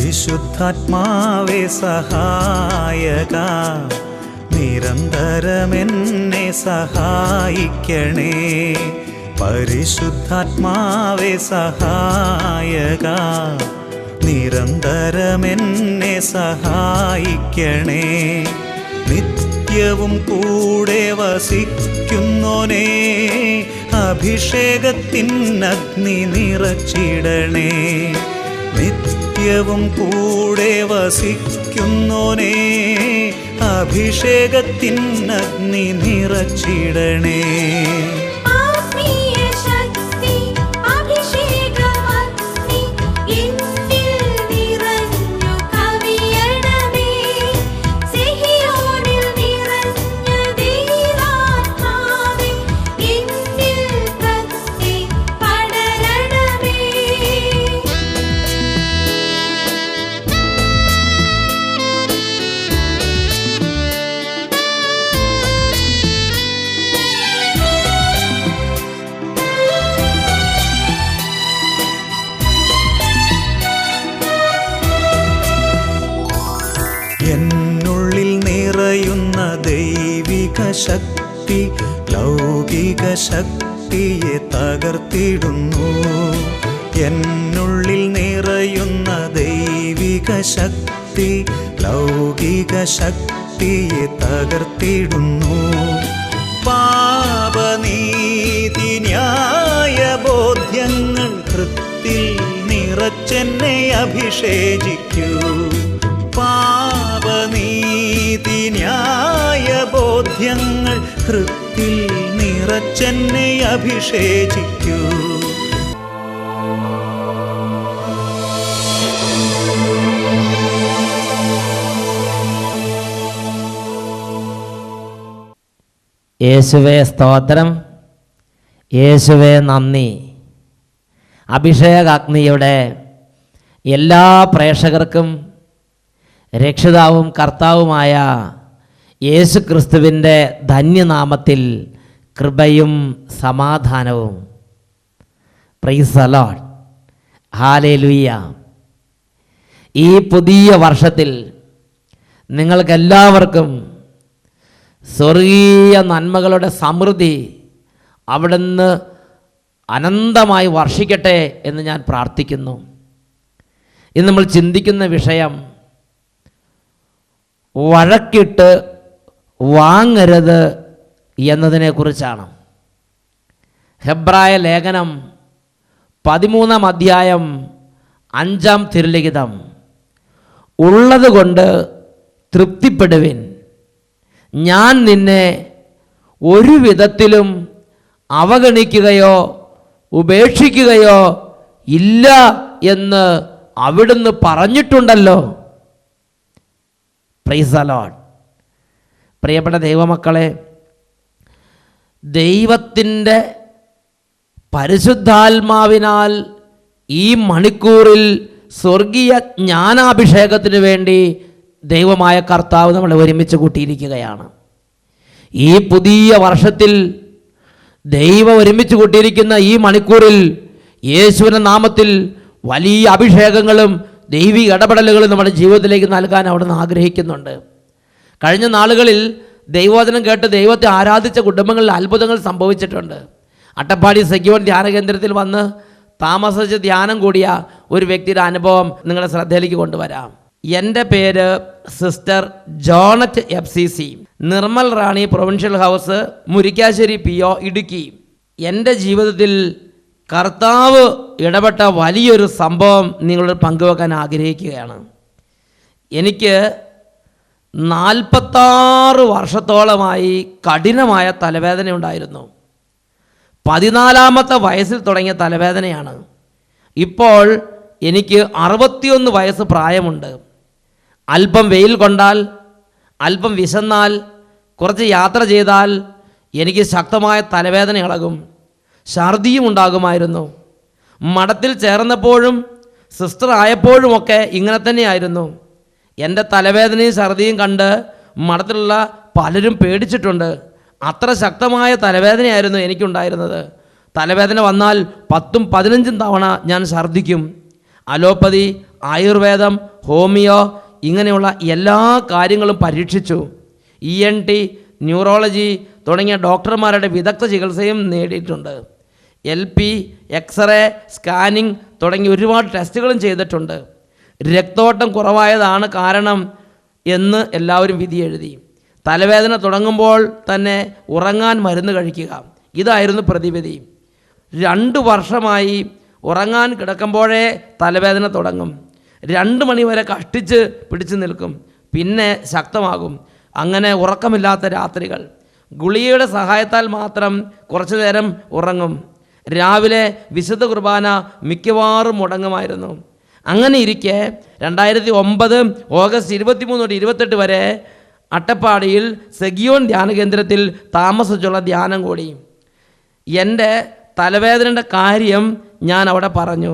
പരിശുദ്ധാത്മാവേ സഹായക, നിരന്തരമെന്നെ സഹായിക്കണേ. പരിശുദ്ധാത്മാവേ സഹായക, നിരന്തരമെന്നെ സഹായിക്കണേ. നിത്യവും കൂടെ വസിക്കുന്നോനേ, അഭിഷേകത്തിനഗ്നി നിറച്ചിടണേ. നിത്യവും കൂടെ വസിക്കുന്നോനേ, അഭിഷേകത്തിനഗ്നി നിറച്ചിടണേ. എന്നുള്ളിൽ നിറയുന്ന ദൈവിക ശക്തി ലൗകിക ശക്തിയെ തകർത്തിടുന്നു. എന്നുള്ളിൽ നിറയുന്ന ദൈവിക ശക്തി ലൗകിക ശക്തിയെ തകർത്തിടുന്നു. പാപനീതി ന്യായ ബോധ്യങ്ങൾ ഹൃത്തിൽ നിറച്ചെന്നെ അഭിഷേചിക്കൂ. പാപനീതി ന്യായ ബോധ്യങ്ങൾ ഹൃത്തിൽ നിറച്ചെന്നെ അഭിഷേചിക്കൂ. യേശുവേ സ്തോത്രം, യേശുവേ നന്ദി. അഭിഷേകാഗ്നിയുടെ എല്ലാ പ്രേക്ഷകർക്കും രക്ഷിതാവും കർത്താവുമായ യേശു ക്രിസ്തുവിൻ്റെ ധന്യനാമത്തിൽ കൃപയും സമാധാനവും. Praise the Lord, hallelujah. ഈ പുതിയ വർഷത്തിൽ നിങ്ങൾക്കെല്ലാവർക്കും സ്വർഗീയ നന്മകളുടെ സമൃദ്ധി അവിടുന്ന് അനന്തമായി വർഷിക്കട്ടെ എന്ന് ഞാൻ പ്രാർത്ഥിക്കുന്നു. ഇന്ന് നമ്മൾ ചിന്തിക്കുന്ന വിഷയം വഴക്കിട്ട് വാങ്ങരുത് എന്നതിനെക്കുറിച്ചാണ്. ഹെബ്രായ ലേഖനം 13-ാം അധ്യായം 5-ാം തിരുലിഖിതം, ഉള്ളതുകൊണ്ട് തൃപ്തിപ്പെടുവിൻ, ഞാൻ നിന്നെ ഒരു വിധത്തിലും അവഗണിക്കുകയോ ഉപേക്ഷിക്കുകയോ ഇല്ല എന്ന് അവിടുന്ന് പറഞ്ഞിട്ടുണ്ടല്ലോ. Praise the Lord. പ്രിയപ്പെട്ട ദൈവമക്കളെ, ദൈവത്തിൻ്റെ പരിശുദ്ധാത്മാവിനാൽ ഈ മണിക്കൂറിൽ സ്വർഗീയ ജ്ഞാനാഭിഷേകത്തിന് വേണ്ടി ദൈവമായ കർത്താവ് നമ്മളെ ഒരുമിച്ച് കൂട്ടിയിരിക്കുകയാണ്. ഈ പുതിയ വർഷത്തിൽ ദൈവം ഒരുമിച്ച് കൂട്ടിയിരിക്കുന്ന ഈ മണിക്കൂറിൽ യേശുവിൻ്റെ നാമത്തിൽ വലിയ അഭിഷേകങ്ങളും ദൈവിക ഇടപെടലുകളും നമ്മുടെ ജീവിതത്തിലേക്ക് നൽകാൻ അവിടുന്ന് ആഗ്രഹിക്കുന്നുണ്ട്. കഴിഞ്ഞ നാളുകളിൽ ദൈവവചനം കേട്ട് ദൈവത്തെ ആരാധിച്ച കുടുംബങ്ങളിൽ അത്ഭുതങ്ങൾ സംഭവിച്ചിട്ടുണ്ട്. അട്ടപ്പാടി സെക്യൂർ ധ്യാന കേന്ദ്രത്തിൽ വന്ന് താമസിച്ച് ധ്യാനം കൂടിയ ഒരു വ്യക്തിയുടെ അനുഭവം നിങ്ങളുടെ ശ്രദ്ധയിലേക്ക് കൊണ്ടുവരാം. എൻ്റെ പേര് sister Johnette FCC, Nirmal Rani provincial house, Murickassery PO, Idukki. എൻ്റെ ജീവിതത്തിൽ കർത്താവ് ഇടപെട്ട വലിയൊരു സംഭവം നിങ്ങളോട് പങ്കുവെക്കാൻ ആഗ്രഹിക്കുകയാണ്. എനിക്ക് 46 വർഷത്തോളമായി കഠിനമായ തലവേദന ഉണ്ടായിരുന്നു. 14-ാമത്തെ വയസ്സിൽ തുടങ്ങിയ തലവേദനയാണ്. ഇപ്പോൾ എനിക്ക് 61 വയസ്സ് പ്രായമുണ്ട്. അല്പം വെയിൽ കൊണ്ടാൽ, അല്പം വിശന്നാൽ, കുറച്ച് യാത്ര ചെയ്താൽ എനിക്ക് ശക്തമായ തലവേദന ഇളകും. ഛർദിയും ഉണ്ടാകുമായിരുന്നു. മഠത്തിൽ ചേർന്നപ്പോഴും സിസ്റ്റർ ആയപ്പോഴുമൊക്കെ ഇങ്ങനെ തന്നെയായിരുന്നു. എൻ്റെ തലവേദനയും ഛർദിയും കണ്ട് മഠത്തിലുള്ള പലരും പേടിച്ചിട്ടുണ്ട്. അത്ര ശക്തമായ തലവേദനയായിരുന്നു എനിക്കുണ്ടായിരുന്നത്. തലവേദന വന്നാൽ 10-15 തവണ ഞാൻ ഛർദിക്കും. അലോപ്പതി, ആയുർവേദം, ഹോമിയോ ഇങ്ങനെയുള്ള എല്ലാ കാര്യങ്ങളും പരീക്ഷിച്ചു. ENT, ന്യൂറോളജി തുടങ്ങിയ ഡോക്ടർമാരുടെ വിദഗ്ധ ചികിത്സയും നേടിയിട്ടുണ്ട്. LP, എക്സ്റേ, സ്കാനിങ് തുടങ്ങി ഒരുപാട് ടെസ്റ്റുകളും ചെയ്തിട്ടുണ്ട്. രക്തോട്ടം കുറവായതാണ് കാരണം എന്ന് എല്ലാവരും വിധി എഴുതി. തലവേദന തുടങ്ങുമ്പോൾ തന്നെ ഉറങ്ങാൻ മരുന്ന് കഴിക്കുക, ഇതായിരുന്നു പ്രതിവിധി. 2 വർഷമായി ഉറങ്ങാൻ കിടക്കുമ്പോഴേ തലവേദന തുടങ്ങും. 2 മണി വരെ കഷ്ടിച്ച് പിടിച്ചു നിൽക്കും, പിന്നെ ശക്തമാകും. അങ്ങനെ ഉറക്കമില്ലാത്ത രാത്രികൾ. ഗുളികയുടെ സഹായത്താൽ മാത്രം കുറച്ചു നേരം ഉറങ്ങും. രാവിലെ വിശുദ്ധ കുർബാന മിക്കവാറും മുടങ്ങുമായിരുന്നു. അങ്ങനെ ഇരിക്കെ 2009 ഓഗസ്റ്റ് 23 തൊട്ട് 28 വരെ അട്ടപ്പാടിയിൽ സെഗിയോൺ ധ്യാന കേന്ദ്രത്തിൽ താമസിച്ചുള്ള ധ്യാനം കൂടി. എൻ്റെ തലവേദനയുടെ കാര്യം ഞാൻ അവിടെ പറഞ്ഞു.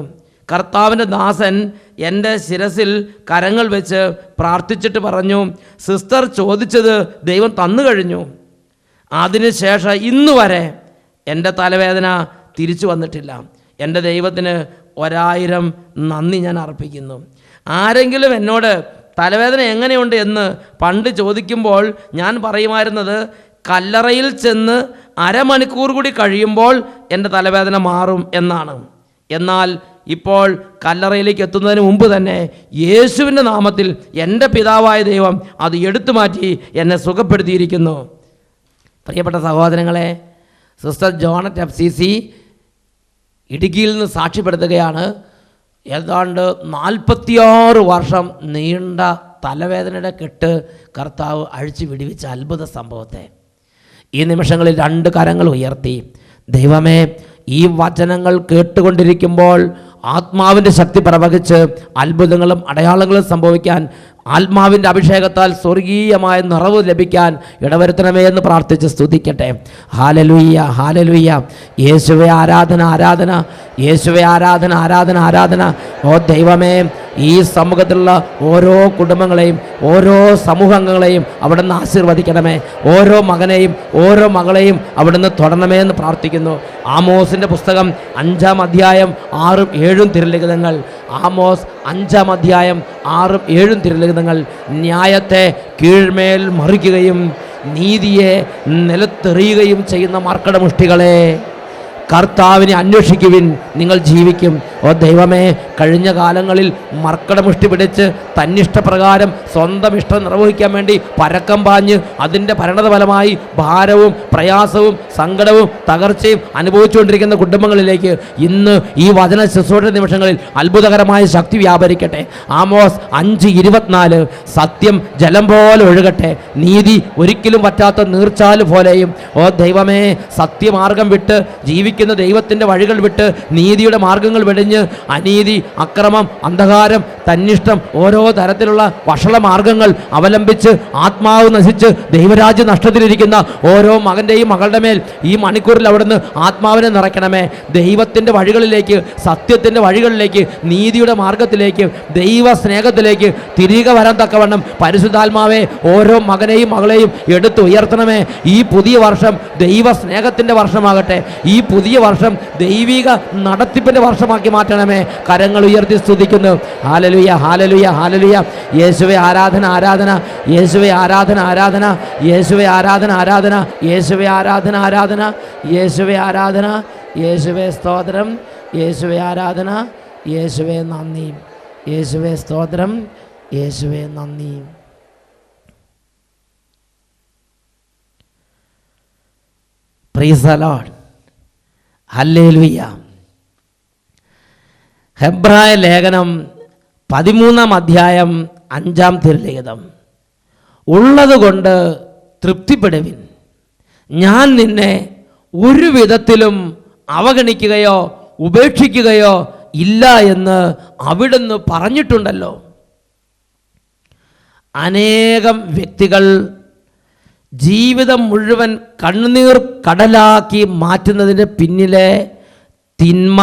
കർത്താവിൻ്റെ ദാസൻ എൻ്റെ ശിരസിൽ കരങ്ങൾ വെച്ച് പ്രാർത്ഥിച്ചിട്ട് പറഞ്ഞു, സിസ്റ്റർ ചോദിച്ചത് ദൈവം തന്നു കഴിഞ്ഞു. അതിനുശേഷം ഇന്ന് വരെ എൻ്റെ തലവേദന തിരിച്ചു വന്നിട്ടില്ല. എൻ്റെ ദൈവത്തിന് 1000 നന്ദി ഞാൻ അർപ്പിക്കുന്നു. ആരെങ്കിലും എന്നോട് തലവേദന എങ്ങനെയുണ്ട് എന്ന് പണ്ട് ചോദിക്കുമ്പോൾ ഞാൻ പറയുമായിരുന്നത്, കല്ലറയിൽ ചെന്ന് അരമണിക്കൂർ കൂടി കഴിയുമ്പോൾ എൻ്റെ തലവേദന മാറും എന്നാണ്. എന്നാൽ ഇപ്പോൾ കല്ലറയിലേക്ക് എത്തുന്നതിന് മുമ്പ് തന്നെ യേശുവിൻ്റെ നാമത്തിൽ എൻ്റെ പിതാവായ ദൈവം അത് എടുത്തു മാറ്റി എന്നെ സുഖപ്പെടുത്തിയിരിക്കുന്നു. പ്രിയപ്പെട്ട സഹോദരങ്ങളെ, സിസ്റ്റർ ജോണറ്റ് FCC ഇടുക്കിയിൽ നിന്ന് സാക്ഷ്യപ്പെടുത്തുകയാണ്. ഏതാണ്ട് 46 വർഷം നീണ്ട തലവേദനയുടെ കെട്ട് കർത്താവ് അഴിച്ചു വിടുവിച്ച അത്ഭുത സംഭവത്തെ ഈ നിമിഷങ്ങളിൽ 2 കരങ്ങൾ ഉയർത്തി, ദൈവമേ, ഈ വചനങ്ങൾ കേട്ടുകൊണ്ടിരിക്കുമ്പോൾ ആത്മാവിൻ്റെ ശക്തി പ്രവഹിച്ച് അത്ഭുതങ്ങളും അടയാളങ്ങളും സംഭവിക്കാൻ, ആത്മാവിൻ്റെ അഭിഷേകത്താൽ സ്വർഗീയമായ നിറവ് ലഭിക്കാൻ ഇടവരുത്തണമേ എന്ന് പ്രാർത്ഥിച്ച് സ്തുതിക്കട്ടെ. ഹാലലുയ്യ, ഹാലലുയ്യ. യേശുവേ ആരാധന, ആരാധന. യേശുവേ ആരാധന, ആരാധന, ആരാധന. ഓ ദൈവമേ, ഈ സമൂഹത്തിലുള്ള ഓരോ കുടുംബങ്ങളെയും ഓരോ സമൂഹാംഗങ്ങളെയും അവിടുന്ന് ആശീർവദിക്കണമേ. ഓരോ മകനെയും ഓരോ മകളെയും അവിടുന്ന് തൊടണമേ എന്ന് പ്രാർത്ഥിക്കുന്നു. ആമോസിൻ്റെ പുസ്തകം 5-ാം അധ്യായം 6-ഉം 7-ഉം തിരുലിഖിതങ്ങൾ. ആമോസ് 5-ാം അധ്യായം 6-ഉം 7-ഉം തിരുലിഖിതങ്ങൾ. ന്യായത്തെ കീഴ്മേൽ മറിക്കുകയും നീതിയെ നിലത്തെറിയുകയും ചെയ്യുന്ന മാർക്കടമുഷ്ടികളെ, കർത്താവിനെ അന്വേഷിക്കുവിൻ, നിങ്ങൾ ജീവിക്കും. ഓ ദൈവമേ, കഴിഞ്ഞ കാലങ്ങളിൽ മർക്കടമുഷ്ടി പിടിച്ച് തന്നിഷ്ടപ്രകാരം സ്വന്തം ഇഷ്ടം നിർവഹിക്കാൻ വേണ്ടി പരക്കം പാഞ്ഞ് അതിൻ്റെ പരിണതഫലമായി ഭാരവും പ്രയാസവും സങ്കടവും തകർച്ചയും അനുഭവിച്ചുകൊണ്ടിരിക്കുന്ന കുടുംബങ്ങളിലേക്ക് ഇന്ന് ഈ വചന ശുശ്രൂഷ നിമിഷങ്ങളിൽ അത്ഭുതകരമായ ശക്തി വ്യാപരിക്കട്ടെ. ആമോസ് 5:24, സത്യം ജലം പോലെ ഒഴുകട്ടെ, നീതി ഒരിക്കലും പറ്റാത്ത നീർച്ചാല് പോലെയും. ഓ ദൈവമേ, സത്യമാർഗം വിട്ട് ജീവിക്കുന്ന ദൈവത്തിൻ്റെ വഴികൾ വിട്ട് നീതിയുടെ മാർഗങ്ങൾ വെടിഞ്ഞ് അനീതി, അക്രമം, അന്ധകാരം, തന്നിഷ്ടം, ഓരോ തരത്തിലുള്ള വഷള മാർഗങ്ങൾ അവലംബിച്ച് ആത്മാവ് നശിച്ച് ദൈവരാജ്യ നഷ്ടത്തിലിരിക്കുന്ന ഓരോ മകൻ്റെയും മകളുടെ മേൽ ഈ മണിക്കൂറിൽ അവിടുന്ന് ആത്മാവിനെ നിറയ്ക്കണമേ. ദൈവത്തിൻ്റെ വഴികളിലേക്ക്, സത്യത്തിൻ്റെ വഴികളിലേക്ക്, നീതിയുടെ മാർഗത്തിലേക്ക്, ദൈവ സ്നേഹത്തിലേക്ക് തിരികെ വരാൻ തക്കവണ്ണം പരിശുദ്ധാത്മാവെ ഓരോ മകനെയും മകളെയും എടുത്തുയർത്തണമേ. ഈ പുതിയ വർഷം ദൈവ സ്നേഹത്തിൻ്റെ വർഷമാകട്ടെ. ഈ പുതിയ വർഷം ദൈവിക നടത്തിപ്പിൻ്റെ വർഷമാക്കി മാറ്റണമേ. കരങ്ങൾ ഉയർത്തി സ്തുതിക്കുന്നു. ഹാലലുയ, ഹാലലുയ, ഹാലലുയ. യേശുവേ ആരാധന, ആരാധന. യേശുവേ ആരാധന, ആരാധന. യേശുവേ ആരാധന, ആരാധന. യേശുവേ ആരാധന, ആരാധന. യേശുവേ ആരാധന. യേശുവേ സ്തോത്രം. യേശുവേ ആരാധന. യേശുവേ നന്ദി. യേശുവേ സ്തോത്രം. യേശുവേ നന്ദി. Praise the Lord. ഹല്ലേലൂയ. ഹെബ്രായ ലേഖനം 13-ാം അധ്യായം 5-ാം തിരുലിഖിതം. ഉള്ളതുകൊണ്ട് തൃപ്തിപ്പെടുവിൻ, ഞാൻ നിന്നെ ഒരു വിധത്തിലും അവഗണിക്കുകയോ ഉപേക്ഷിക്കുകയോ ഇല്ല എന്ന് അവിടുന്ന് പറഞ്ഞിട്ടുണ്ടല്ലോ. അനേകം വ്യക്തികൾ ജീവിതം മുഴുവൻ കണ്ണുനീർ കടലാക്കി മാറ്റുന്നതിന് പിന്നിലെ തിന്മ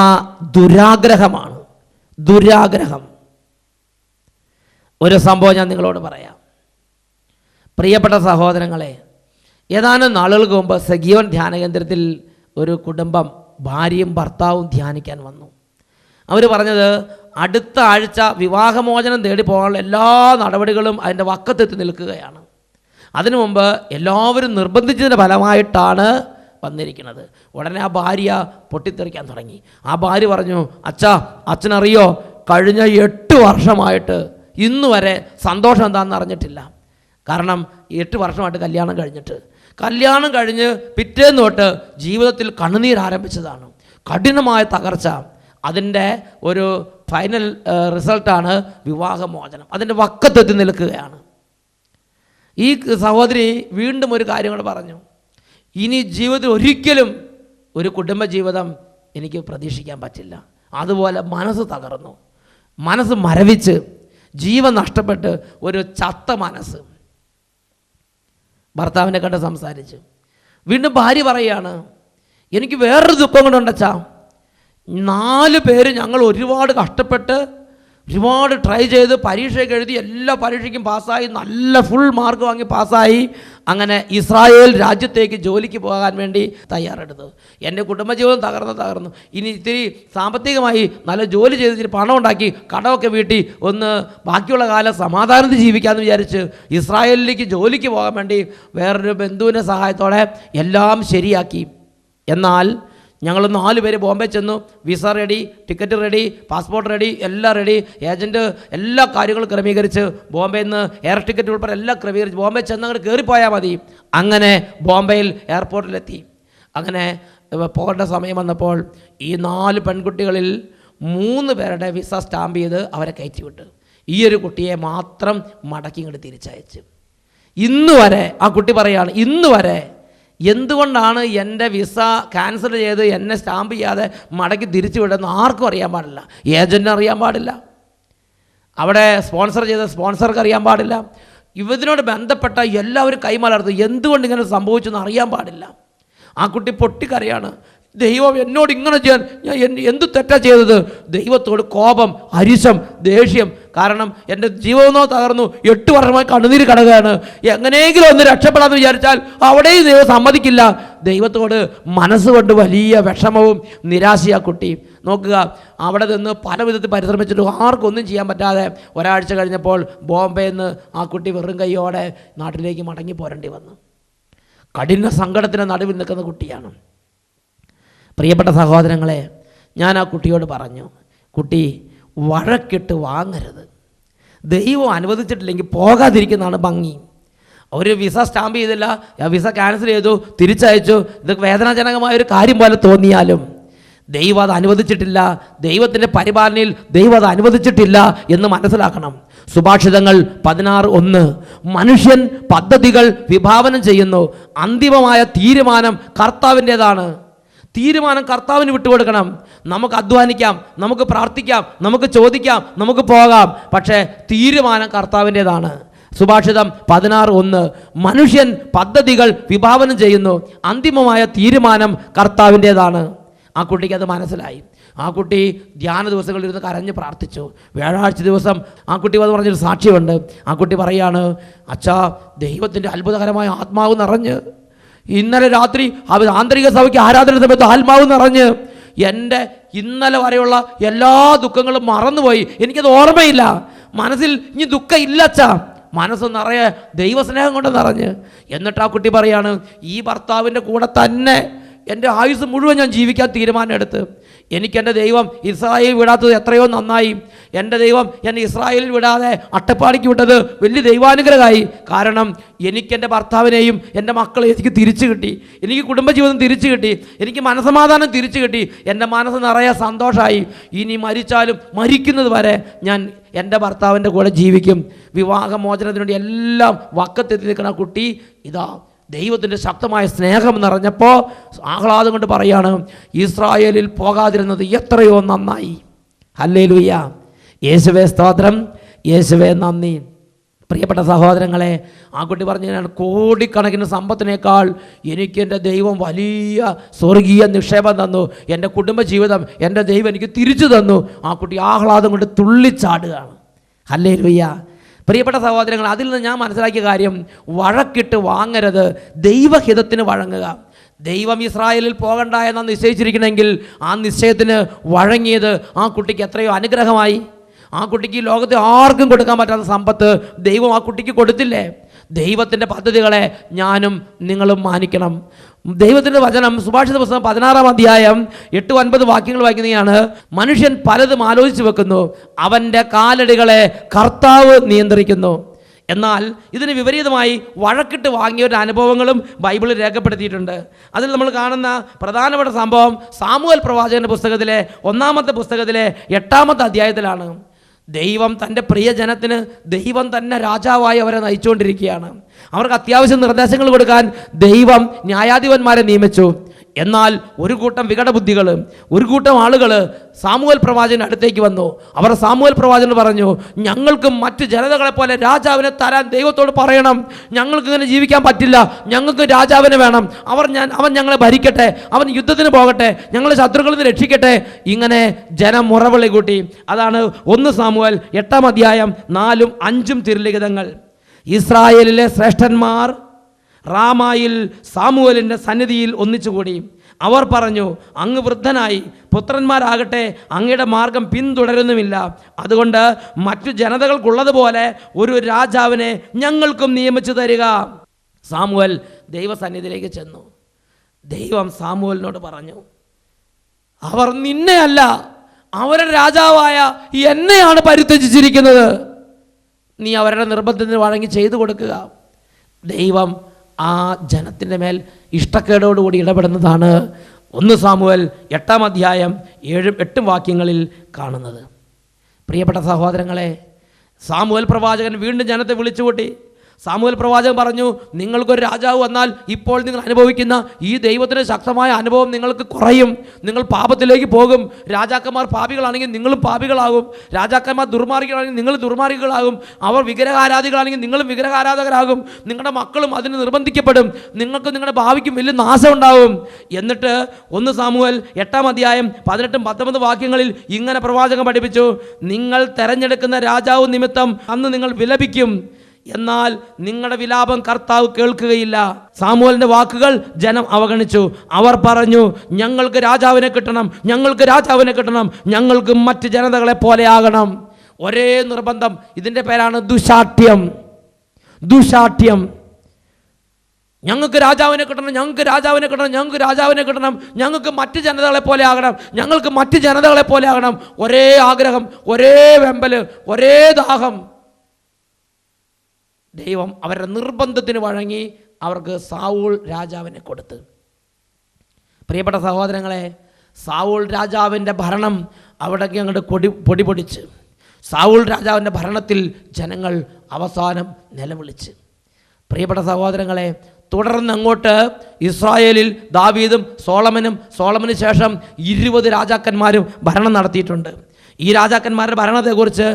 ദുരാഗ്രഹമാണ്. ദുരാഗ്രഹം. ഒരു സംഭവം ഞാൻ നിങ്ങളോട് പറയാം. പ്രിയപ്പെട്ട സഹോദരങ്ങളെ, ഏതാനും നാളുകൾക്ക് മുമ്പ് സെഗിയോൺ ധ്യാന കേന്ദ്രത്തിൽ ഒരു കുടുംബം ഭാര്യയും ഭർത്താവും ധ്യാനിക്കാൻ വന്നു. അവർ പറഞ്ഞത് അടുത്ത ആഴ്ച വിവാഹമോചനം തേടി പോകാനുള്ള എല്ലാ നടപടികളും അതിൻ്റെ വക്കത്തെത്തി നിൽക്കുകയാണ്. അതിനു മുമ്പ് എല്ലാവരും നിർബന്ധിച്ചതിൻ്റെ ഫലമായിട്ടാണ് വന്നിരിക്കുന്നത്. ഉടനെ ആ ഭാര്യ പൊട്ടിത്തെറിക്കാൻ തുടങ്ങി. ആ ഭാര്യ പറഞ്ഞു, അച്ഛനറിയോ, കഴിഞ്ഞ 8 വർഷമായിട്ട് ഇന്ന് വരെ സന്തോഷം എന്താണെന്ന് അറിഞ്ഞിട്ടില്ല. കാരണം 8 വർഷമായിട്ട് കല്യാണം കഴിഞ്ഞ് പിറ്റേന്ന് തൊട്ട് ജീവിതത്തിൽ കണ്ണുനീരാരംഭിച്ചതാണ്. കഠിനമായ തകർച്ച. അതിൻ്റെ ഒരു ഫൈനൽ റിസൾട്ടാണ് വിവാഹമോചനം. അതിൻ്റെ വക്കത്തെത്തി നിൽക്കുകയാണ്. ഈ സഹോദരി വീണ്ടും ഒരു കാര്യം കൂടെ പറഞ്ഞു, ഇനി ജീവിതത്തിൽ ഒരിക്കലും ഒരു കുടുംബജീവിതം എനിക്ക് പ്രതീക്ഷിക്കാൻ പറ്റില്ല. അതുപോലെ മനസ്സ് തകർന്നു, മനസ്സ് മരവിച്ച്, ജീവൻ നഷ്ടപ്പെട്ട് ഒരു ചത്ത മനസ്സ്. ഭർത്താവിനെ കണ്ട് സംസാരിച്ചു. വീണ്ടും ഭാര്യ പറയുകയാണ്, എനിക്ക് വേറൊരു ദുഃഖം കൊണ്ടുണ്ടച്ചാ, 4 പേര് ഞങ്ങൾ ഒരുപാട് കഷ്ടപ്പെട്ട് ഒരുപാട് ട്രൈ ചെയ്ത് പരീക്ഷയൊക്കെ എഴുതി എല്ലാ പരീക്ഷയ്ക്കും പാസ്സായി, നല്ല ഫുൾ മാർക്ക് വാങ്ങി പാസ്സായി. അങ്ങനെ ഇസ്രായേൽ രാജ്യത്തേക്ക് ജോലിക്ക് പോകാൻ വേണ്ടി തയ്യാറെടുത്തു. എൻ്റെ കുടുംബജീവിതം തകർന്നു. ഇനി ഇത്തിരി സാമ്പത്തികമായി നല്ല ജോലി ചെയ്ത് ഇത്തിരി പണം ഉണ്ടാക്കി കടമൊക്കെ വീട്ടി ഒന്ന് ബാക്കിയുള്ള കാലം സമാധാനത്തിൽ ജീവിക്കാമെന്ന് വിചാരിച്ച് ഇസ്രായേലിലേക്ക് ജോലിക്ക് പോകാൻ വേണ്ടി വേറൊരു ബന്ധുവിൻ്റെ സഹായത്തോടെ എല്ലാം ശരിയാക്കി. എന്നാൽ ഞങ്ങൾ 4 പേര് ബോംബെ ചെന്നു. Visa ready, ticket ready, passport ready, എല്ലാം റെഡി. ഏജൻറ്റ് എല്ലാ കാര്യങ്ങളും ക്രമീകരിച്ച് ബോംബെയിൽ നിന്ന് എയർ ടിക്കറ്റ് ഉൾപ്പെടെ എല്ലാം ക്രമീകരിച്ച് ബോംബെ ചെന്ന് അങ്ങോട്ട് കയറിപ്പോയാൽ മതി. അങ്ങനെ ബോംബെയിൽ എയർപോർട്ടിലെത്തി. അങ്ങനെ പോകേണ്ട സമയം വന്നപ്പോൾ ഈ 4 പെൺകുട്ടികളിൽ 3 പേരുടെ വിസ സ്റ്റാമ്പ് ചെയ്ത് അവരെ കയറ്റിവിട്ട് ഈ ഒരു കുട്ടിയെ മാത്രം മടക്കി ഇങ്ങോട്ട് തിരിച്ചയച്ചു. ഇന്ന് വരെ ആ കുട്ടി പറയുകയാണ്, ഇന്ന് വരെ എന്തുകൊണ്ടാണ് എൻ്റെ വിസ ക്യാൻസൽ ചെയ്ത് എന്നെ സ്റ്റാമ്പ് ചെയ്യാതെ മടക്കി തിരിച്ചു വിടുന്ന ആർക്കും അറിയാൻ പാടില്ല. ഏജൻറ്റിന് അറിയാൻ പാടില്ല, അവിടെ സ്പോൺസർ ചെയ്ത സ്പോൺസർക്ക് അറിയാൻ പാടില്ല, ഇതിനോട് ബന്ധപ്പെട്ട എല്ലാവരും കൈമാറരുത്. എന്തുകൊണ്ട് ഇങ്ങനെ സംഭവിച്ചെന്ന് അറിയാൻ പാടില്ല. ആ കുട്ടി പൊട്ടിക്കരയാണ്, ദൈവം എന്നോട് ഇങ്ങനെ ചെയ്യാൻ ഞാൻ എന്ത് തെറ്റാ ചെയ്തത്? ദൈവത്തോട് കോപം, അരിശം, ദേഷ്യം. കാരണം എൻ്റെ ജീവിതമോ തകർന്നു, 8 വർഷമായി കണ്ണുനീര് കടക്കുകയാണ്. എങ്ങനെയെങ്കിലും ഒന്ന് രക്ഷപ്പെടാമെന്ന് വിചാരിച്ചാൽ അവിടെയും ദൈവം സമ്മതിക്കില്ല. ദൈവത്തോട് മനസ്സുകൊണ്ട് വലിയ വിഷമവും നിരാശയാ കുട്ടി. നോക്കുക, അവിടെ നിന്ന് പല വിധത്തിൽ പരിശ്രമിച്ചിട്ട് ആർക്കൊന്നും ചെയ്യാൻ പറ്റാതെ ഒരാഴ്ച കഴിഞ്ഞപ്പോൾ ബോംബെയിൽ നിന്ന് ആ കുട്ടി വെറും കൈയോടെ നാട്ടിലേക്ക് മടങ്ങി പോരേണ്ടി വന്നു. കഠിന സങ്കടത്തിന് നടുവിൽ നിൽക്കുന്ന കുട്ടിയാണ്. പ്രിയപ്പെട്ട സഹോദരങ്ങളെ, ഞാൻ ആ കുട്ടിയോട് പറഞ്ഞു, കുട്ടി വഴക്കിട്ട് വാങ്ങരുത്. ദൈവം അനുവദിച്ചിട്ടില്ലെങ്കിൽ പോകാതിരിക്കുന്നതാണ് ഭംഗി. ഒരു വിസ സ്റ്റാമ്പ് ചെയ്തില്ല, വിസ ക്യാൻസൽ ചെയ്തു, തിരിച്ചയച്ചു. ഇത് വേദനാജനകമായൊരു കാര്യം പോലെ തോന്നിയാലും ദൈവം അത് അനുവദിച്ചിട്ടില്ല, ദൈവത്തിൻ്റെ പരിപാലനയിൽ ദൈവം അത് അനുവദിച്ചിട്ടില്ല എന്ന് മനസ്സിലാക്കണം. സുഭാഷിതങ്ങൾ 16:1 മനുഷ്യൻ പദ്ധതികൾ വിഭാവനം ചെയ്യുന്നു, അന്തിമമായ തീരുമാനം കർത്താവിൻ്റേതാണ്. തീരുമാനം കർത്താവിന് വിട്ടുകൊടുക്കണം. നമുക്ക് അധ്വാനിക്കാം, നമുക്ക് പ്രാർത്ഥിക്കാം, നമുക്ക് ചോദിക്കാം, നമുക്ക് പോകാം, പക്ഷേ തീരുമാനം കർത്താവിൻ്റേതാണ്. സുഭാഷിതം 16:1 മനുഷ്യൻ പദ്ധതികൾ വിഭാവനം ചെയ്യുന്നു, അന്തിമമായ തീരുമാനം കർത്താവിൻ്റേതാണ്. ആ കുട്ടിക്ക് അത് മനസ്സിലായി. ആ കുട്ടി ധ്യാന ദിവസങ്ങളിൽ ഇരുന്ന് കരഞ്ഞ് പ്രാർത്ഥിച്ചു. വ്യാഴാഴ്ച ദിവസം ആ കുട്ടി അത് പറഞ്ഞൊരു സാക്ഷ്യമുണ്ട്. ആ കുട്ടി പറയാണ്, അച്ഛാ, ദൈവത്തിൻ്റെ അത്ഭുതകരമായ ആത്മാവ് നിറഞ്ഞ് ഇന്നലെ രാത്രി ആന്തരിക സഭയ്ക്ക് ആരാധന സമയത്ത് ആത്മാവ് നിറഞ്ഞ് എൻ്റെ ഇന്നലെ വരെയുള്ള എല്ലാ ദുഃഖങ്ങളും മറന്നുപോയി. എനിക്കത് ഓർമ്മയില്ല. മനസ്സിൽ ഇനി ദുഃഖം ഇല്ലച്ചാ, മനസ്സ് നിറയെ ദൈവസ്നേഹം കൊണ്ട് നിറഞ്ഞ്. എന്നിട്ട് ആ കുട്ടി പറയാണ്, ഈ ഭർത്താവിൻ്റെ കൂടെ തന്നെ എൻ്റെ ആയുസ് മുഴുവൻ ഞാൻ ജീവിക്കാൻ തീരുമാനം എടുത്ത്. എനിക്കെൻ്റെ ദൈവം ഇസ്രായേൽ വിടാത്തത് എത്രയോ നന്നായി. എൻ്റെ ദൈവം എന്നെ ഇസ്രായേലിൽ വിടാതെ അട്ടപ്പാടിക്ക് വിട്ടത് വലിയ ദൈവാനുഗ്രഹമായി. കാരണം എനിക്കെൻ്റെ ഭർത്താവിനെയും എൻ്റെ മക്കളെയും എനിക്ക് തിരിച്ചു കിട്ടി, എനിക്ക് കുടുംബജീവിതം തിരിച്ചു കിട്ടി, എനിക്ക് മനസ്സമാധാനം തിരിച്ചു കിട്ടി, എൻ്റെ മനസ്സ് നിറയെ സന്തോഷമായി. ഇനി മരിച്ചാലും മരിക്കുന്നത് വരെ ഞാൻ എൻ്റെ ഭർത്താവിൻ്റെ കൂടെ ജീവിക്കും. വിവാഹമോചനത്തിനു വേണ്ടി എല്ലാം വക്കത്തെത്തി നിൽക്കുന്ന കുട്ടി ഇതാ ദൈവത്തിൻ്റെ ശക്തമായ സ്നേഹം നിറഞ്ഞപ്പോൾ ആഹ്ലാദം കൊണ്ട് പറയാണ്, ഇസ്രായേലിൽ പോകാതിരുന്നത് എത്രയോ നന്നായി. ഹല്ലേലൂയ, യേശുവേ സ്തോത്രം, യേശുവേ നന്ദി. പ്രിയപ്പെട്ട സഹോദരങ്ങളെ, ആ കുട്ടി പറഞ്ഞു, കോടിക്കണക്കിന് സമ്പത്തിനേക്കാൾ എനിക്ക് എൻ്റെ ദൈവം വലിയ സ്വർഗീയ നിക്ഷേപം തന്നു, എൻ്റെ കുടുംബജീവിതം എൻ്റെ ദൈവം എനിക്ക് തിരിച്ചു തന്നു. ആ കുട്ടി ആഹ്ലാദം കൊണ്ട് തുള്ളിച്ചാടുകയാണ്. ഹല്ലേലൂയ. പ്രിയപ്പെട്ട സഹോദരങ്ങൾ, അതിൽ നിന്ന് ഞാൻ മനസ്സിലാക്കിയ കാര്യം, വഴക്കിട്ട് വാങ്ങരുത്, ദൈവഹിതത്തിന് വഴങ്ങുക. ദൈവം ഇസ്രായേലിൽ പോകണ്ട എന്ന് നിശ്ചയിച്ചിരിക്കണമെങ്കിൽ ആ നിശ്ചയത്തിന് വഴങ്ങിയത് ആ കുട്ടിക്ക് എത്രയോ അനുഗ്രഹമായി. ആ കുട്ടിക്ക് ലോകത്തെ ആർക്കും കൊടുക്കാൻ പറ്റാത്ത സമ്പത്ത് ദൈവം ആ കുട്ടിക്ക് കൊടുത്തില്ലേ? ദൈവത്തിൻ്റെ പദ്ധതികളെ ഞാനും നിങ്ങളും മാനിക്കണം. ദൈവത്തിൻ്റെ വചനം സുഭാഷിത പുസ്തകം 16-ാം അധ്യായം 8-9 വാക്യങ്ങൾ വായിക്കുന്നതാണ്. മനുഷ്യൻ പലതും ആലോചിച്ച് വെക്കുന്നു, അവൻ്റെ കാലടികളെ കർത്താവ് നിയന്ത്രിക്കുന്നു. എന്നാൽ ഇതിന് വിപരീതമായി വഴക്കിട്ട് വാങ്ങിയവരുടെ അനുഭവങ്ങളും ബൈബിളിൽ രേഖപ്പെടുത്തിയിട്ടുണ്ട്. അതിൽ നമ്മൾ കാണുന്ന പ്രധാനപ്പെട്ട സംഭവം സാമുവേൽ പ്രവാചകന്റെ പുസ്തകത്തിലെ 1-ാമത്തെ പുസ്തകത്തിലെ 8-ാമത്തെ അധ്യായത്തിലാണ്. ദൈവം തൻ്റെ പ്രിയജനത്തിന് ദൈവം തന്നെ രാജാവായി അവരെ നയിച്ചുകൊണ്ടിരിക്കുകയാണ്. അവർക്ക് അത്യാവശ്യം നിർദ്ദേശങ്ങൾ കൊടുക്കാൻ ദൈവം ന്യായാധിപന്മാരെ നിയമിച്ചു. എന്നാൽ ഒരു കൂട്ടം വികടബുദ്ധികൾ, ഒരു കൂട്ടം ആളുകൾ സാമുവേൽ പ്രവാചകൻ അടുത്തേക്ക് വന്നു. അവർ സാമുവേൽ പ്രവാചകൻ പറഞ്ഞു, ഞങ്ങൾക്ക് മറ്റു ജനതകളെ പോലെ രാജാവിനെ തരാൻ ദൈവത്തോട് പറയണം. ഞങ്ങൾക്ക് ഇങ്ങനെ ജീവിക്കാൻ പറ്റില്ല, ഞങ്ങൾക്ക് രാജാവിനെ വേണം. അവൻ ഞങ്ങളെ ഭരിക്കട്ടെ, അവൻ യുദ്ധത്തിന് പോകട്ടെ, ഞങ്ങളെ ശത്രുക്കളിൽ നിന്ന് രക്ഷിക്കട്ടെ. ഇങ്ങനെ ജനം മുറവിളി കൂട്ടി. അതാണ് 1 സാമുവേൽ 8-ാം അധ്യായം 4-5 തിരുലിഖിതങ്ങൾ. ഇസ്രായേലിലെ ശ്രേഷ്ഠന്മാർ റാമായിൽ സാമുവേലിൻ്റെ സന്നിധിയിൽ ഒന്നിച്ചുകൂടി. അവർ പറഞ്ഞു, അങ്ങ് വൃദ്ധനായി, പുത്രന്മാരാകട്ടെ അങ്ങയുടെ മാർഗം പിന്തുടരുന്നുമില്ല. അതുകൊണ്ട് മറ്റു ജനതകൾക്കുള്ളതുപോലെ ഒരു രാജാവിനെ ഞങ്ങൾക്കും നിയമിച്ചു തരിക. സാമുവേൽ ദൈവസന്നിധിയിലേക്ക് ചെന്നു. ദൈവം സാമുവേലിനോട് പറഞ്ഞു, അവർ നിന്നെയല്ല, അവരുടെ രാജാവായ എന്നെയാണ് പരിത്യജിച്ചിരിക്കുന്നത്. നീ അവരുടെ നിർബന്ധത്തിന് വഴങ്ങി ചെയ്തു കൊടുക്കുക. ദൈവം ആ ജനത്തിൻ്റെ മേൽ ഇഷ്ടക്കേടോടുകൂടി ഇടപെടുന്നതാണ് 1 സാമുവേൽ 8-ാം അധ്യായം 7-8 വാക്യങ്ങളിൽ കാണുന്നത്. പ്രിയപ്പെട്ട സഹോദരങ്ങളെ, സാമുവേൽ പ്രവാചകൻ വീണ്ടും ജനത്തെ വിളിച്ചുകൂട്ടി. സാമുവേൽ പ്രവാചകൻ പറഞ്ഞു, നിങ്ങൾക്കൊരു രാജാവ് വന്നാൽ ഇപ്പോൾ നിങ്ങൾ അനുഭവിക്കുന്ന ഈ ദൈവത്തിൻ്റെ ശക്തമായ അനുഭവം നിങ്ങൾക്ക് കുറയും. നിങ്ങൾ പാപത്തിലേക്ക് പോകും. രാജാക്കന്മാർ പാപികളാണെങ്കിൽ നിങ്ങളും പാപികളാകും. രാജാക്കന്മാർ ദുർമാർഗികളാണെങ്കിൽ നിങ്ങൾ ദുർമാർഗികളാകും. അവർ വിഗ്രഹാരാധികളാണെങ്കിൽ നിങ്ങളും വിഗ്രഹാരാധകരാകും. നിങ്ങളുടെ മക്കളും അതിന് നിർബന്ധിക്കപ്പെടും. നിങ്ങൾക്ക് നിങ്ങളുടെ ഭാവിക്കും വലിയ നാശം ഉണ്ടാവും. എന്നിട്ട് 1 സാമുവേൽ 8-ാം അധ്യായം 18-19 വാക്യങ്ങളിൽ ഇങ്ങനെ പ്രവാചകൻ പഠിപ്പിച്ചു, നിങ്ങൾ തെരഞ്ഞെടുക്കുന്ന രാജാവ് നിമിത്തം അന്ന് നിങ്ങൾ വിലപിക്കും, എന്നാൽ നിങ്ങളുടെ വിലാപം കർത്താവ് കേൾക്കുകയില്ല. സാമുവേലിന്റെ വാക്കുകൾ ജനം അവഗണിച്ചു. അവർ പറഞ്ഞു, ഞങ്ങൾക്ക് രാജാവിനെ കിട്ടണം, ഞങ്ങൾക്ക് രാജാവിനെ കിട്ടണം, ഞങ്ങൾക്ക് മറ്റ് ജനതകളെ പോലെ ആകണം. ഒരേ നിർബന്ധം. ഇതിൻ്റെ പേരാണ് ദുശാഠ്യം. ദുശാഠ്യം. ഞങ്ങൾക്ക് രാജാവിനെ കിട്ടണം, ഞങ്ങൾക്ക് രാജാവിനെ കിട്ടണം, ഞങ്ങൾക്ക് രാജാവിനെ കിട്ടണം, ഞങ്ങൾക്ക് മറ്റ് ജനതകളെ പോലെ ആകണം, ഞങ്ങൾക്ക് മറ്റ് ജനതകളെ പോലെ ആകണം. ഒരേ ആഗ്രഹം, ഒരേ വെമ്പല്, ഒരേ ദാഹം. ദൈവം അവരുടെ നിർബന്ധത്തിന് വഴങ്ങി അവർക്ക് സാവൂൾ രാജാവിനെ കൊടുത്ത്. പ്രിയപ്പെട്ട സഹോദരങ്ങളെ, സാവൂൾ രാജാവിൻ്റെ ഭരണം അവിടേക്ക് അങ്ങോട്ട് പൊടി പൊടിച്ച് സാവൂൾ രാജാവിൻ്റെ ഭരണത്തിൽ ജനങ്ങൾ അവസാനം നിലവിളിച്ച്. പ്രിയപ്പെട്ട സഹോദരങ്ങളെ, തുടർന്ന് അങ്ങോട്ട് ഇസ്രായേലിൽ ദാവീദും സോളമന് ശേഷം 20 രാജാക്കന്മാരും ഭരണം നടത്തിയിട്ടുണ്ട്. ഈ രാജാക്കന്മാരുടെ ഭരണത്തെക്കുറിച്ച്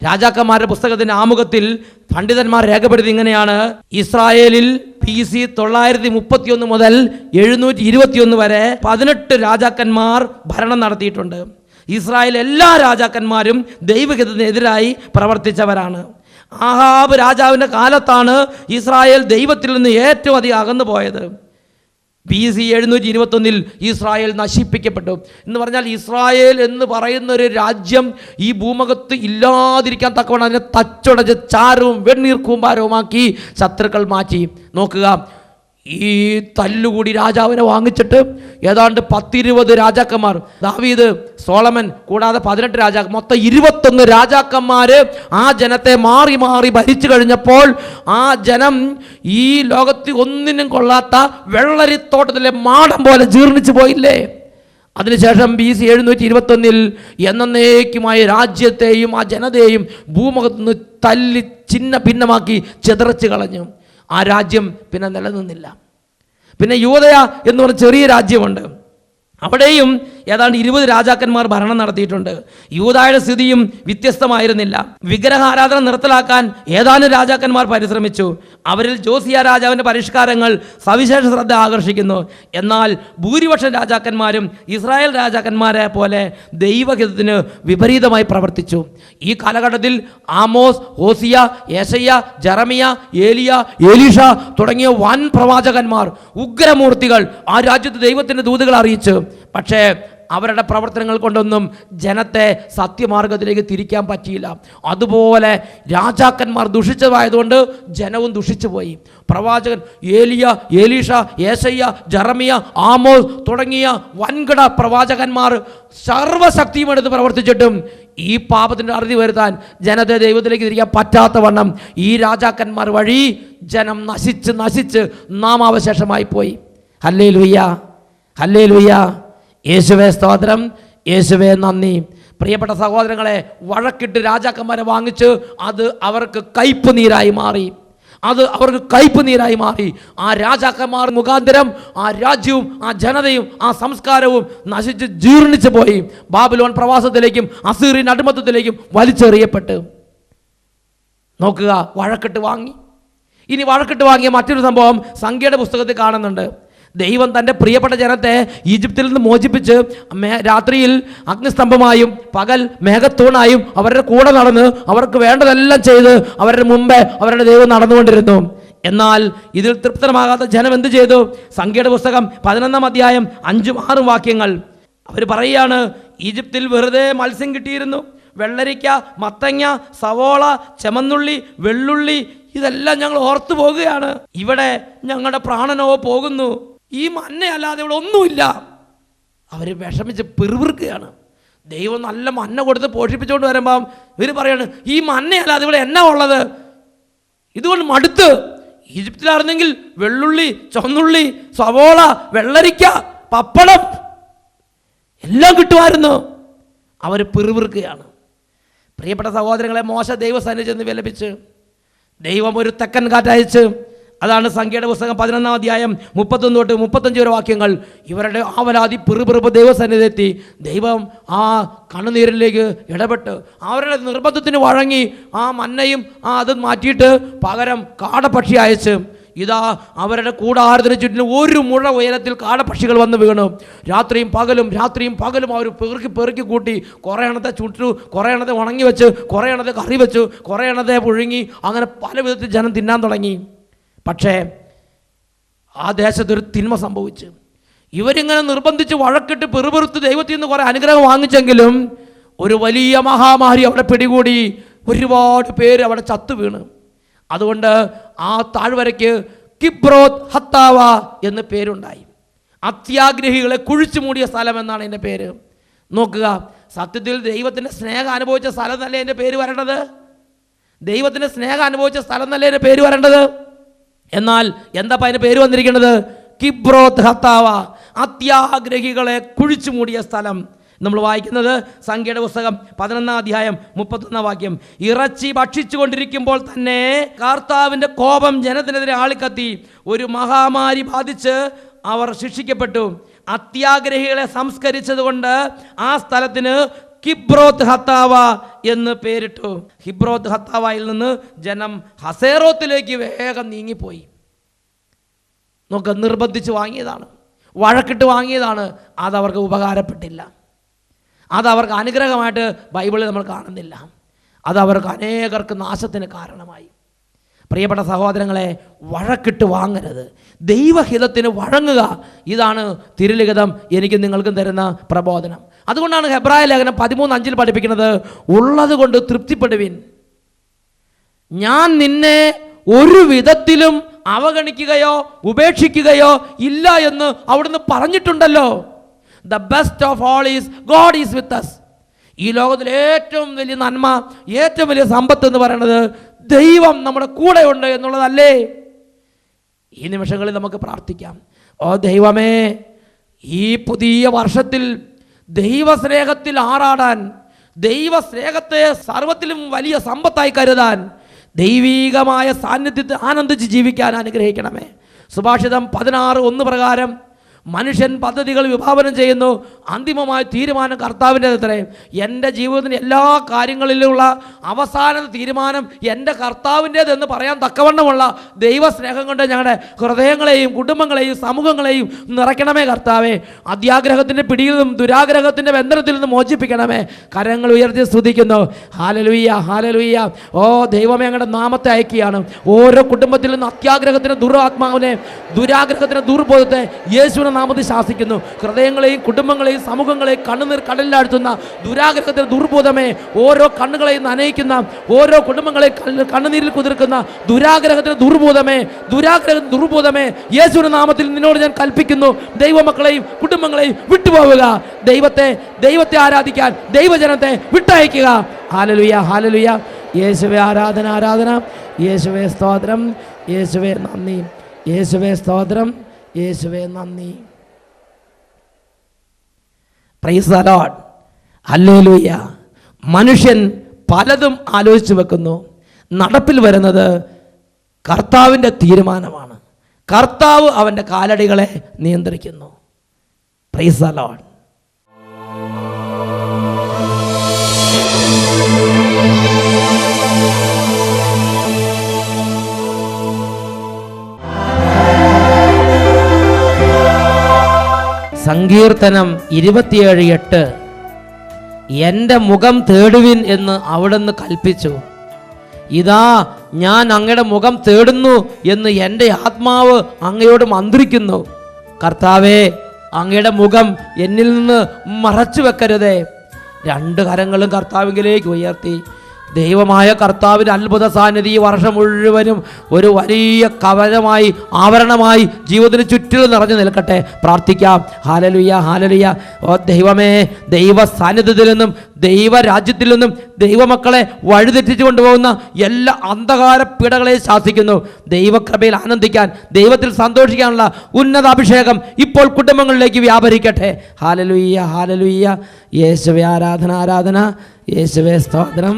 രാജാക്കന്മാരുടെ പുസ്തകത്തിൻ്റെ ആമുഖത്തിൽ പണ്ഡിതന്മാർ രേഖപ്പെടുത്തി ഇങ്ങനെയാണ്: ഇസ്രായേലിൽ BC 931 മുതൽ 721 വരെ 18 രാജാക്കന്മാർ ഭരണം നടത്തിയിട്ടുണ്ട്. ഇസ്രായേൽ എല്ലാ രാജാക്കന്മാരും ദൈവഹിതത്തിനെതിരായി പ്രവർത്തിച്ചവരാണ്. ആഹാബ് രാജാവിൻ്റെ കാലത്താണ് ഇസ്രായേൽ ദൈവത്തിൽ നിന്ന് ഏറ്റവും അധികം അകന്നു പോയത്. BC 721 ഇസ്രായേൽ നശിപ്പിക്കപ്പെട്ടു. എന്ന് പറഞ്ഞാൽ ഇസ്രായേൽ എന്ന് പറയുന്ന ഒരു രാജ്യം ഈ ഭൂമുഖത്ത് ഇല്ലാതിരിക്കാൻ തക്കവണ്ണം അതിനെ തച്ചുടച്ച് ചാരവും വെണ്ണീർ കൂമ്പാരവുമാക്കി ശത്രുക്കൾ മാറ്റി. നോക്കുക, ഈ തല്ലുകൂടി രാജാവിനെ വാങ്ങിച്ചിട്ട് ഏതാണ്ട് 10-20 രാജാക്കന്മാർ, ദാവീദ്, സോളമൻ കൂടാതെ 18 രാജാക്കന്മാർ, മൊത്തം 21 രാജാക്കന്മാർ ആ ജനത്തെ മാറി മാറി ഭരിച്ചു കഴിഞ്ഞപ്പോൾ ആ ജനം ഈ ലോകത്ത് ഒന്നിനും കൊള്ളാത്ത വെള്ളരിത്തോട്ടത്തിലെ മാടം പോലെ ജീർണിച്ചു പോയില്ലേ? അതിനുശേഷം BC 721 എന്നേക്കുമായി രാജ്യത്തെയും ആ ജനതയെയും ഭൂമുഖത്ത് നിന്ന് തല്ലി ചിന്ന ഭിന്നമാക്കി ചിതറച്ച് കളഞ്ഞു. ആ രാജ്യം പിന്നെ നിലനിന്നില്ല. പിന്നെ യൂദയ എന്ന് പറഞ്ഞ ചെറിയ രാജ്യമുണ്ട്. അവിടെയും ഏതാണ്ട് 20 രാജാക്കന്മാർ ഭരണം നടത്തിയിട്ടുണ്ട്. യൂദായുടെ സ്ഥിതിയും വ്യത്യസ്തമായിരുന്നില്ല. വിഗ്രഹാരാധന നിർത്തലാക്കാൻ ഏതാനും രാജാക്കന്മാർ പരിശ്രമിച്ചു. അവരിൽ ജോസിയ രാജാവിൻ്റെ പരിഷ്കാരങ്ങൾ സവിശേഷ ശ്രദ്ധ ആകർഷിക്കുന്നു. എന്നാൽ ഭൂരിപക്ഷം രാജാക്കന്മാരും ഇസ്രായേൽ രാജാക്കന്മാരെ പോലെ ദൈവഹിതത്തിന് വിപരീതമായി പ്രവർത്തിച്ചു. ഈ കാലഘട്ടത്തിൽ ആമോസ്, ഹോസിയ, യേശയ്യ, ജെറമിയ, ഏലിയ, എലീഷ തുടങ്ങിയ വൻ പ്രവാചകന്മാർ, ഉഗ്രമൂർത്തികൾ ആ രാജ്യത്ത് ദൈവത്തിൻ്റെ ദൂതുകൾ അറിയിച്ചു. പക്ഷേ അവരുടെ പ്രവർത്തനങ്ങൾ കൊണ്ടൊന്നും ജനത്തെ സത്യമാർഗത്തിലേക്ക് തിരിക്കാൻ പറ്റിയില്ല. അതുപോലെ രാജാക്കന്മാർ ദുഷിച്ചതായതുകൊണ്ട് ജനവും ദുഷിച്ചുപോയി. പ്രവാചകൻ ഏലിയ, എലീഷ, യേശയ്യ, ജെറമിയ, ആമോസ് തുടങ്ങിയ വൻകിട പ്രവാചകന്മാർ സർവ്വശക്തിയും എടുത്ത് പ്രവർത്തിച്ചിട്ടും ഈ പാപത്തിൻ്റെ അറുതി വരുത്താൻ ജനത്തെ ദൈവത്തിലേക്ക് തിരിക്കാൻ പറ്റാത്ത വണ്ണം ഈ രാജാക്കന്മാർ വഴി ജനം നശിച്ച് നാമാവശേഷമായി പോയി. Hallelujah, hallelujah. യേശുവേ സ്തോത്രം, യേശുവേ നന്ദി. പ്രിയപ്പെട്ട സഹോദരങ്ങളെ, വഴക്കിട്ട് രാജാക്കന്മാരെ വാങ്ങിച്ച് അത് അവർക്ക് കയ്പ് നീരായി മാറി. ആ രാജാക്കന്മാർ മുഖാന്തരം ആ രാജ്യവും ആ ജനതയും ആ സംസ്കാരവും നശിച്ച് ജീർണിച്ചു പോയി. ബാബിലോൺ പ്രവാസത്തിലേക്കും അസീറിയൻ അടിമത്തത്തിലേക്കും വലിച്ചെറിയപ്പെട്ട്. നോക്കുക, വഴക്കിട്ട് വാങ്ങി. ഇനി വഴക്കിട്ട് വാങ്ങിയ മറ്റൊരു സംഭവം സംഖ്യയുടെ പുസ്തകത്തിൽ കാണുന്നുണ്ട്. ദൈവം തൻ്റെ പ്രിയപ്പെട്ട ജനത്തെ ഈജിപ്തിൽ നിന്ന് മോചിപ്പിച്ച് രാത്രിയിൽ അഗ്നിസ്തംഭമായും പകൽ മേഘത്തൂണായും അവരുടെ കൂടെ നടന്ന് അവർക്ക് വേണ്ടതെല്ലാം ചെയ്ത് അവരുടെ മുമ്പേ അവരുടെ ദൈവം നടന്നുകൊണ്ടിരുന്നു. എന്നാൽ ഇതിൽ തൃപ്തമാകാത്ത ജനം എന്ത് ചെയ്തു? സംഖ്യയുടെ പുസ്തകം 11-ാം അധ്യായം 5-6 വാക്യങ്ങൾ അവർ പറയുകയാണ്, ഈജിപ്തിൽ വെറുതെ മത്സ്യം കിട്ടിയിരുന്നു. വെള്ളരിക്ക, മത്തങ്ങ, സവോള, ചെമന്നുള്ളി, വെള്ളുള്ളി ഇതെല്ലാം ഞങ്ങൾ ഓർത്തു പോകുകയാണ്. ഇവിടെ ഞങ്ങളുടെ പ്രാണനോ പോകുന്നു. ഈ മന്നയല്ലാതെ ഇവിടെ ഒന്നുമില്ല. അവർ വിഷമിച്ച് പിറുപിറുക്കുകയാണ്. ദൈവം നല്ല മന്ന കൊടുത്ത് പോഷിപ്പിച്ചുകൊണ്ട് വരുമ്പം ഇവർ പറയാണ്, ഈ മന്നയല്ലാതെ ഇവിടെ എന്നാ ഉള്ളത്? ഇതുകൊണ്ട് മടുത്ത്. ഈജിപ്തിലായിരുന്നെങ്കിൽ വെള്ളുള്ളി, ചുവന്നുള്ളി, സവോള, വെള്ളരിക്ക, പപ്പടം എല്ലാം കിട്ടുമായിരുന്നു. അവർ പിറുപിറുക്കുകയാണ്. പ്രിയപ്പെട്ട സഹോദരങ്ങളെ, മോശ ദൈവസന്നിധിയിൽ ചെന്ന് വിലപിച്ച് ദൈവം ഒരു തെക്കൻ കാറ്റയച്ച്, അതാണ് സംഖ്യയുടെ പുസ്തകം 11-ാം അധ്യായം 31 തൊട്ട് 35 വരെ വാക്യങ്ങൾ. ഇവരുടെ ആവലാതി പിറുപിറുപ്പ് ദൈവസന്നിധിയിലെത്തി. ദൈവം ആ കണ്ണുനീരിലേക്ക് ഇടപെട്ട് അവരുടെ നിർബന്ധത്തിന് വഴങ്ങി ആ മന്നയും അത് മാറ്റിയിട്ട് പകരം കാടപ്പക്ഷി അയച്ച് ഇതാ അവരുടെ കൂടാരത്തിന് ചുറ്റിനും 1 മുഴ ഉയരത്തിൽ കാടപ്പക്ഷികൾ വന്ന് വീണു. രാത്രിയും പകലും അവർ പെറുക്കി കൂട്ടി. കുറേ എണ്ണത്തെ ചുട്ടു, കുറേ എണ്ണത്തെ ഉണങ്ങി വെച്ച്, കുറേ എണ്ണത്തെ കറി വെച്ചു, കുറേ എണ്ണത്തെ പുഴുങ്ങി. അങ്ങനെ പല വിധത്തിൽ ജനം തിന്നാൻ തുടങ്ങി. പക്ഷേ ആ ദേശത്തൊരു തിന്മ സംഭവിച്ചു. ഇവരിങ്ങനെ നിർബന്ധിച്ച് വഴക്കിട്ട് പെറുപെറുത്ത് ദൈവത്തിൽ നിന്ന് കുറേ അനുഗ്രഹം വാങ്ങിച്ചെങ്കിലും ഒരു വലിയ മഹാമാരി അവിടെ പിടികൂടി. ഒരുപാട് പേര് അവിടെ ചത്തു വീണ്. അതുകൊണ്ട് ആ താഴ്വരയ്ക്ക് കിബ്രോത്ത് ഹത്താവ എന്ന് പേരുണ്ടായി. അത്യാഗ്രഹികളെ കുഴിച്ചു മൂടിയ സ്ഥലം എന്നാണ് എൻ്റെ പേര്. നോക്കുക, സത്യത്തിൽ ദൈവത്തിൻ്റെ സ്നേഹം അനുഭവിച്ച സ്ഥലം എന്നല്ലേ എൻ്റെ പേര് വരേണ്ടത്? ദൈവത്തിൻ്റെ സ്നേഹം അനുഭവിച്ച സ്ഥലം എന്നല്ലേ എൻ്റെ പേര് വരേണ്ടത്? എന്നാൽ എന്താ അതിൻ്റെ പേര് വന്നിരിക്കുന്നത്? കിബ്രോത്ത് ഹത്താവ, അത്യാഗ്രഹികളെ കുഴിച്ചു മൂടിയ സ്ഥലം. നമ്മൾ വായിക്കുന്നത് സംഖ്യയുടെ പുസ്തകം 11-ാം അധ്യായം 31 വാക്യം. ഇറച്ചി ഭക്ഷിച്ചു കൊണ്ടിരിക്കുമ്പോൾ തന്നെ കർത്താവിൻ്റെ കോപം ജനത്തിനെതിരെ ആളിക്കത്തി. ഒരു മഹാമാരി ബാധിച്ച് അവർ ശിക്ഷിക്കപ്പെട്ടു. അത്യാഗ്രഹികളെ സംസ്കരിച്ചത് കൊണ്ട് ആ സ്ഥലത്തിന് കിബ്രോത്ത് ഹത്താവ എന്ന് പേരിട്ടു. കിബ്രോത്ത് ഹത്താവയിൽ നിന്ന് ജനം ഹസേറോത്തിലേക്ക് വേഗം നീങ്ങിപ്പോയി. നോക്ക്, നിർബന്ധിച്ച് വാങ്ങിയതാണ്, വഴക്കിട്ട് വാങ്ങിയതാണ്. അതവർക്ക് ഉപകാരപ്പെട്ടില്ല. അതവർക്ക് അനുഗ്രഹമായിട്ട് ബൈബിളിൽ നമ്മൾ കാണുന്നില്ല. അതവർക്ക് അനേകർക്ക് നാശത്തിന് കാരണമായി. പ്രിയപ്പെട്ട സഹോദരങ്ങളെ, വഴക്കിട്ട് വാങ്ങരുത്, ദൈവഹിതത്തിന് വഴങ്ങുക. ഇതാണ് തിരുലിഖിതം എനിക്കും നിങ്ങൾക്കും തരുന്ന പ്രബോധനം. അതുകൊണ്ടാണ് ഹെബ്രായ ലേഖനം 13:5 പഠിപ്പിക്കുന്നത്, ഉള്ളത് കൊണ്ട് തൃപ്തിപ്പെടുവിൻ. ഞാൻ നിന്നെ ഒരു വിധത്തിലും അവഗണിക്കുകയോ ഉപേക്ഷിക്കുകയോ ഇല്ല എന്ന് അവിടുന്ന് പറഞ്ഞിട്ടുണ്ടല്ലോ. The best of all is god is with us. ഈ ലോകത്തിലെ ഏറ്റവും വലിയ നന്മ, ഏറ്റവും വലിയ സമ്പത്ത് എന്ന് പറയുന്നത് ദൈവം നമ്മുടെ കൂടെ ഉണ്ട് എന്നുള്ളതല്ലേ? ഈ നിമിഷങ്ങളിൽ നമുക്ക് പ്രാർത്ഥിക്കാം, ഓ ദൈവമേ, ഈ പുതിയ വർഷത്തിൽ ദൈവസ്നേഹത്തിൽ ആറാടാൻ, ദൈവസ്നേഹത്തെ സർവത്തിലും വലിയ സമ്പത്തായി കരുതാൻ, ദൈവീകമായ സാന്നിധ്യത്തെ ആനന്ദിച്ച് ജീവിക്കാൻ അനുഗ്രഹിക്കണമേ. സുഭാഷിതം 16:1 പ്രകാരം മനുഷ്യൻ പദ്ധതികൾ വിഭാവനം ചെയ്യുന്നു, അന്തിമമായ തീരുമാനം കർത്താവിൻ്റെതത്രേ. എൻ്റെ ജീവിതത്തിൻ്റെ എല്ലാ കാര്യങ്ങളിലുള്ള അവസാന തീരുമാനം എൻ്റെ കർത്താവിൻ്റേതെന്ന് പറയാൻ തക്കവണ്ണമുള്ള ദൈവസ്നേഹം കൊണ്ട് ഞങ്ങളുടെ ഹൃദയങ്ങളെയും കുടുംബങ്ങളെയും സമൂഹങ്ങളെയും നിറയ്ക്കണമേ കർത്താവേ. അത്യാഗ്രഹത്തിൻ്റെ പിടിയിൽ നിന്നും ദുരാഗ്രഹത്തിൻ്റെ ബന്ധനത്തിൽ നിന്നും മോചിപ്പിക്കണമേ. കരങ്ങൾ ഉയർത്തി സ്തുതിക്കുന്നു. Hallelujah, hallelujah. ഓ ദൈവമേ, ഞങ്ങളുടെ നാമത്തെ അയക്കുകയാണ്. ഓരോ കുടുംബത്തിൽ നിന്ന് അത്യാഗ്രഹത്തിൻ്റെ ദുരാത്മാവിനെ, ദുരാഗ്രഹത്തിൻ്റെ ദുർബോധത്തെ യേശുവിന്റെ നാമത്തിൽ ശാസിക്കുന്നു. ഹൃദയങ്ങളെയും കുടുംബങ്ങളെയും സമൂഹങ്ങളെയും കണ്ണുനീർ കടലിലാഴ്ത്തുന്ന ദുരാഗ്രഹത്തിന്റെ ദുർബോധമേ, ഓരോ കണ്ണുകളെയും നനയിക്കുന്ന, ഓരോ കുടുംബങ്ങളെ കണ്ണുനീരിൽ കുതിർക്കുന്ന ദുരാഗ്രഹത്തിന്റെ ദുർബോധമേ, യേശുവിന്റെ നാമത്തിൽ നിന്നോട് ഞാൻ കൽപ്പിക്കുന്നു. ദൈവമക്കളെയും കുടുംബങ്ങളെയും വിട്ടുപോവുക. ദൈവത്തെ ആരാധിക്കാൻ ദൈവജനത്തെ വിട്ടയക്കുക. Hallelujah, hallelujah. യേശുവേ ആരാധന, ആരാധന. യേശുവേ സ്തോത്രം, യേശുവേ നന്ദി, യേശുവേ സ്തോത്രം, യേശുവേ നന്ദി. Praise the Lord. ഹല്ലേലൂയ. മനുഷ്യൻ പലതും ആലോചിച്ച് വെക്കുന്നു. നടപ്പിൽ വരുന്നത് കർത്താവിൻ്റെ തീരുമാനമാണ്. കർത്താവ് അവൻ്റെ കാലടികളെ നിയന്ത്രിക്കുന്നു. Praise the Lord. സങ്കീർത്തനം 27:8 എൻ്റെ മുഖം തേടുവിൻ എന്ന് അവിടുന്ന് കൽപ്പിച്ചു. ഇതാ ഞാൻ അങ്ങയുടെ മുഖം തേടുന്നു എന്ന് എൻ്റെ ആത്മാവ് അങ്ങയോട് മന്ത്രിക്കുന്നു. കർത്താവേ, അങ്ങയുടെ മുഖം എന്നിൽ നിന്ന് മറച്ചു വെക്കരുതേ. രണ്ട് കരങ്ങളും കർത്താവിലേക്ക് ഉയർത്തി ദൈവമായ കർത്താവിൻ്റെ അത്ഭുത സാന്നിധി ഈ വർഷം മുഴുവനും ഒരു വലിയ കവചമായി, ആവരണമായി ജീവിതത്തിന് ചുറ്റിലും നിറഞ്ഞു നിൽക്കട്ടെ. പ്രാർത്ഥിക്കാം. Hallelujah, hallelujah. ഓ ദൈവമേ, ദൈവ സാന്നിധ്യത്തിൽ നിന്നും ദൈവരാജ്യത്തിൽ നിന്നും ദൈവമക്കളെ വഴിതെറ്റിച്ചു കൊണ്ടുപോകുന്ന എല്ലാ അന്ധകാര പീഡകളെ ശാസിക്കുന്നു. ദൈവകൃപയിൽ ആനന്ദിക്കാൻ, ദൈവത്തിൽ സന്തോഷിക്കാനുള്ള ഉന്നത അഭിഷേകം ഇപ്പോൾ കുടുംബങ്ങളിലേക്ക് വ്യാപരിക്കട്ടെ. Hallelujah, hallelujah. യേശുവേ ആരാധന, ആരാധന. യേശുവേ സ്തോത്രം.